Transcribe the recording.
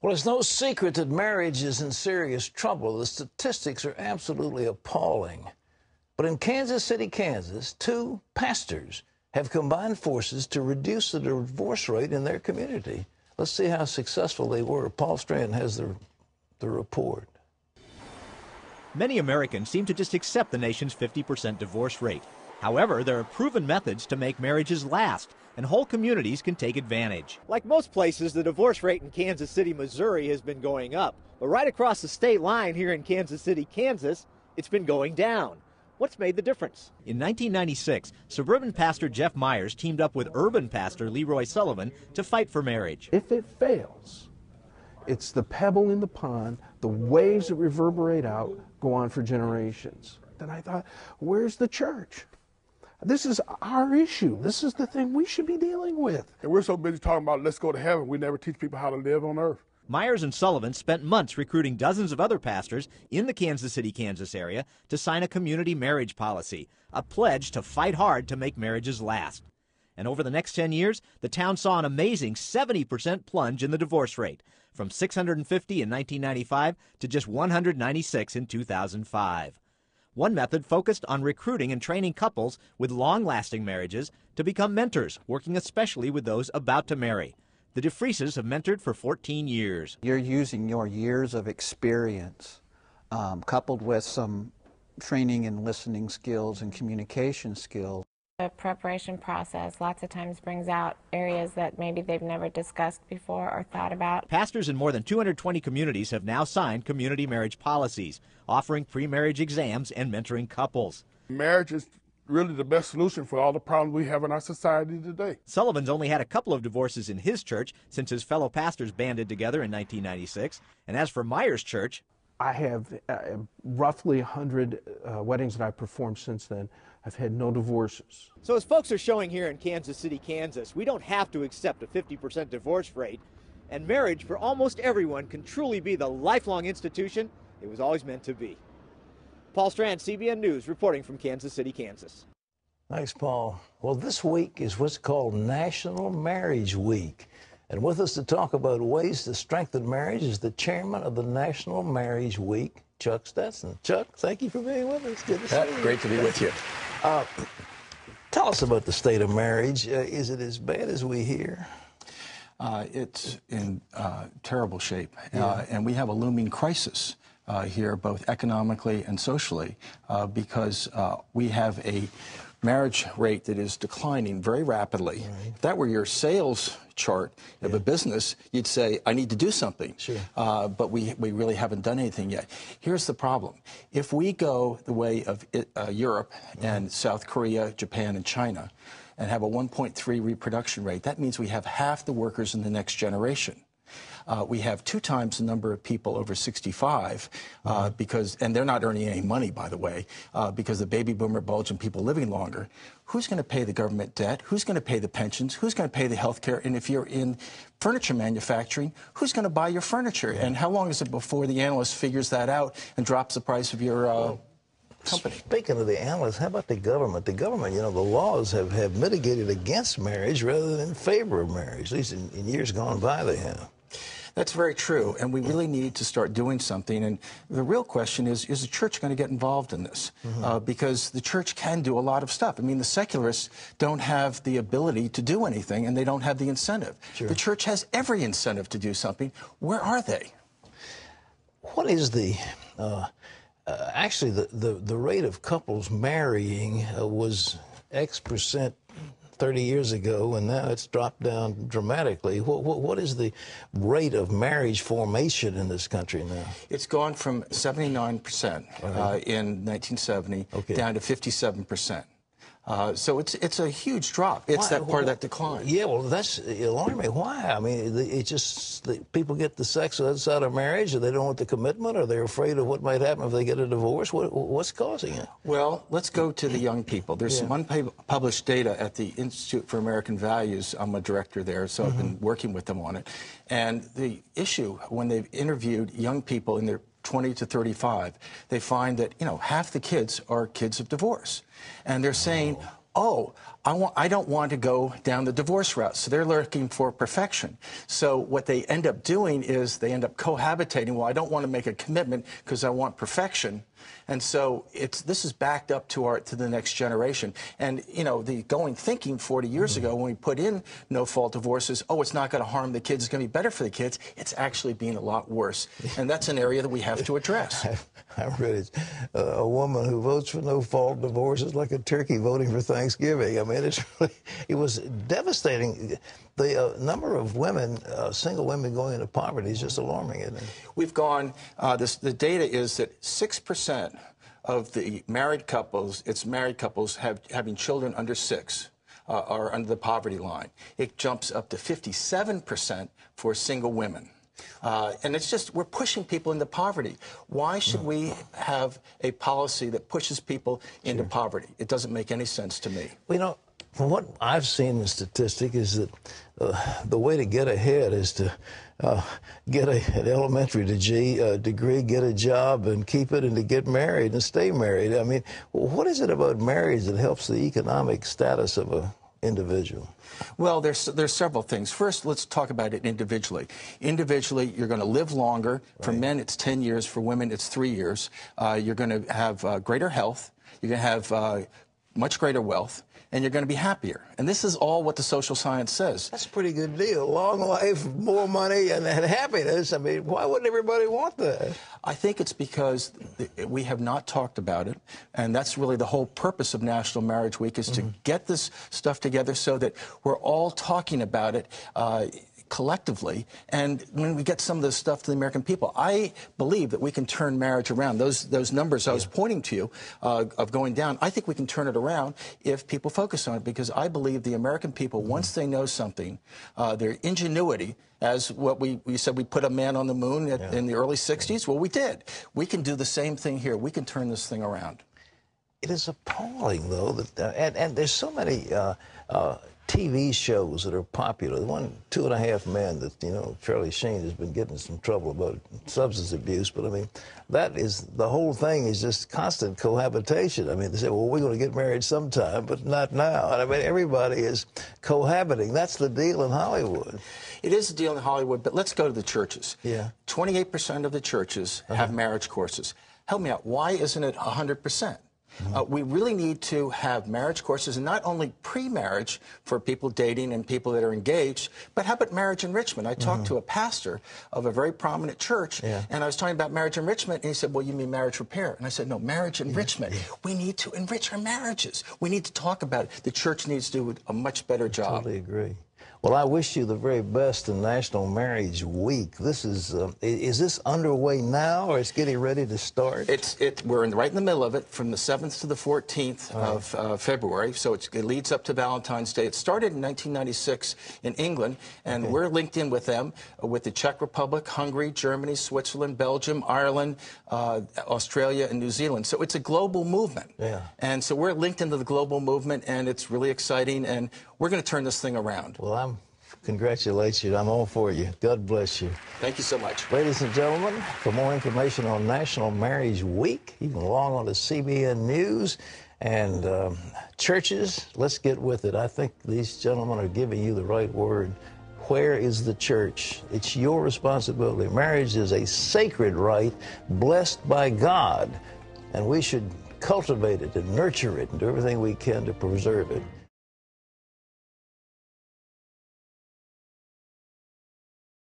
Well, it's no secret that marriage is in serious trouble. The statistics are absolutely appalling. But in Kansas City, Kansas, two pastors have combined forces to reduce the divorce rate in their community. Let's see how successful they were. Paul Strand has the report. Many Americans seem to just accept the nation's 50% divorce rate. However, there are proven methods to make marriages last, and whole communities can take advantage. Like most places, the divorce rate in Kansas City, Missouri has been going up. But right across the state line here in Kansas City, Kansas, it's been going down. What's made the difference? In 1996, suburban pastor Jeff Myers teamed up with urban pastor Leroy Sullivan to fight for marriage. If it fails, it's the pebble in the pond, the waves that reverberate out go on for generations. Then I thought, where's the church? This is our issue. This is the thing we should be dealing with. And we're so busy talking about let's go to heaven, we never teach people how to live on earth. Myers and Sullivan spent months recruiting dozens of other pastors in the Kansas City, Kansas area to sign a community marriage policy, a pledge to fight hard to make marriages last. And over the next 10 years, the town saw an amazing 70% plunge in the divorce rate, from 650 in 1995 to just 196 in 2005. One method focused on recruiting and training couples with long-lasting marriages to become mentors, working especially with those about to marry. The DeFrieses have mentored for 14 years. You're using your years of experience, coupled with some training and listening skills and communication skills. The preparation process lots of times brings out areas that maybe they've never discussed before or thought about. Pastors in more than 220 communities have now signed community marriage policies, offering pre-marriage exams and mentoring couples. Marriage is really the best solution for all the problems we have in our society today. Sullivan's only had a couple of divorces in his church since his fellow pastors banded together in 1996. And as for Myers' church, I have roughly 100 weddings that I've performed since then. I've had no divorces. So as folks are showing here in Kansas City, Kansas, we don't have to accept a 50% divorce rate. And marriage for almost everyone can truly be the lifelong institution it was always meant to be. Paul Strand, CBN News, reporting from Kansas City, Kansas. Thanks, Paul. Well, this week is what's called National Marriage Week. And with us to talk about ways to strengthen marriage is the chairman of the National Marriage Week, Chuck Stetson. Chuck, thank you for being with us. Good to see you. Great to be with you. Tell us about the state of marriage. Is it as bad as we hear? It's in terrible shape, and we have a looming crisis here, both economically and socially, because we have a marriage rate that is declining very rapidly. Right. If that were your sales chart of a business, you'd say, I need to do something. Sure. But we really haven't done anything yet. Here's the problem. If we go the way of Europe and South Korea, Japan, and China, and have a 1.3 reproduction rate, that means we have half the workers in the next generation. We have 2 times the number of people over 65 and they're not earning any money, by the way, because the baby boomer bulge and people living longer. Who's going to pay the government debt? Who's going to pay the pensions? Who's going to pay the health care? And if you're in furniture manufacturing, who's going to buy your furniture? And how long is it before the analyst figures that out and drops the price of your company? Speaking of the analysts, how about the government? The government, you know, the laws have mitigated against marriage rather than in favor of marriage. At least in years gone by they have. That's very true, and we really need to start doing something. And the real question is the church going to get involved in this? Because the church can do a lot of stuff. I mean, the secularists don't have the ability to do anything, and they don't have the incentive. Sure. The church has every incentive to do something. Where are they? What is the... actually, the rate of couples marrying was X% 30 years ago, and now it's dropped down dramatically. What is the rate of marriage formation in this country now? It's gone from 79% in 1970 down to 57%. So it's a huge drop. It's that part of that decline. Yeah, well, that's alarming. Why? I mean, it's just people get the sex outside of marriage, or they don't want the commitment, or they're afraid of what might happen if they get a divorce. What's causing it? Well, let's go to the young people. There's some unpublished data at the Institute for American Values. I'm a director there, so I've been working with them on it. And the issue, when they've interviewed young people in their 20 to 35, they find that, half the kids are kids of divorce. And they're saying, oh, I don't want to go down the divorce route. So they're looking for perfection. So what they end up doing is they end up cohabitating. Well, I don't want to make a commitment because I want perfection. And so this is backed up to the next generation. And, you know, the going thinking 40 years ago when we put in no-fault divorces, oh, it's not going to harm the kids, it's going to be better for the kids, it's actually being a lot worse. And that's an area that we have to address. I read it. A woman who votes for no-fault divorce is like a turkey voting for Thanksgiving. I mean, it was devastating. The number of women, single women going into poverty is just alarming, isn't it? We've gone, the data is that 6% of the married couples, having children under 6 are under the poverty line. It jumps up to 57% for single women. And it's just, we're pushing people into poverty. Why should we have a policy that pushes people into poverty? It doesn't make any sense to me. Well, you know, from what I've seen in statistic is that the way to get ahead is to get an elementary degree, get a job and keep it, and to get married and stay married. I mean, what is it about marriage that helps the economic status of an individual? Well, there's several things. First, let's talk about it individually. Individually, you're going to live longer. For men, it's 10 years. For women, it's 3 years. You're going to have greater health. You're going to have much greater wealth. And you're going to be happier. And this is all what the social science says. That's a pretty good deal. Long life, more money, and happiness. I mean, why wouldn't everybody want that? I think it's because we have not talked about it. And that's really the whole purpose of National Marriage Week, is to get this stuff together so that we're all talking about it collectively, and when we get some of this stuff to the American people, I believe that we can turn marriage around. Those numbers I was pointing to you of going down, I think we can turn it around if people focus on it, because I believe the American people, once they know something, their ingenuity, as what we said, we put a man on the moon in the early 60s. Well, we did. We can do the same thing here. We can turn this thing around. It is appalling, though, that and there's so many TV shows that are popular. The one, 2.5 Men, that, you know, Charlie Sheen has been getting in some trouble about substance abuse, but I mean, that is, the whole thing is just constant cohabitation. I mean, they say, well, we're going to get married sometime, but not now. And I mean, everybody is cohabiting. That's the deal in Hollywood. It is a deal in Hollywood, but let's go to the churches. Yeah. 28% of the churches have marriage courses. Help me out. Why isn't it 100%? We really need to have marriage courses, and not only pre-marriage for people dating and people that are engaged, but how about marriage enrichment? I talked to a pastor of a very prominent church, and I was talking about marriage enrichment, and he said, well, you mean marriage repair? And I said, no, marriage enrichment. We need to enrich our marriages. We need to talk about it. The church needs to do a much better job. I totally agree. Well, I wish you the very best in National Marriage Week. This is this underway now, or it's getting ready to start? We're right in the middle of it, from the 7th to the 14th of February. So it leads up to Valentine's Day. It started in 1996 in England, and we're linked in with them, with the Czech Republic, Hungary, Germany, Switzerland, Belgium, Ireland, Australia, and New Zealand. So it's a global movement. Yeah. And so we're linked into the global movement, and it's really exciting, and we're going to turn this thing around. Well, congratulations. I'm all for you. God bless you. Thank you so much. Ladies and gentlemen, for more information on National Marriage Week, you can log on to CBN News. And churches, let's get with it. I think these gentlemen are giving you the right word. Where is the church? It's your responsibility. Marriage is a sacred right blessed by God, and we should cultivate it and nurture it and do everything we can to preserve it.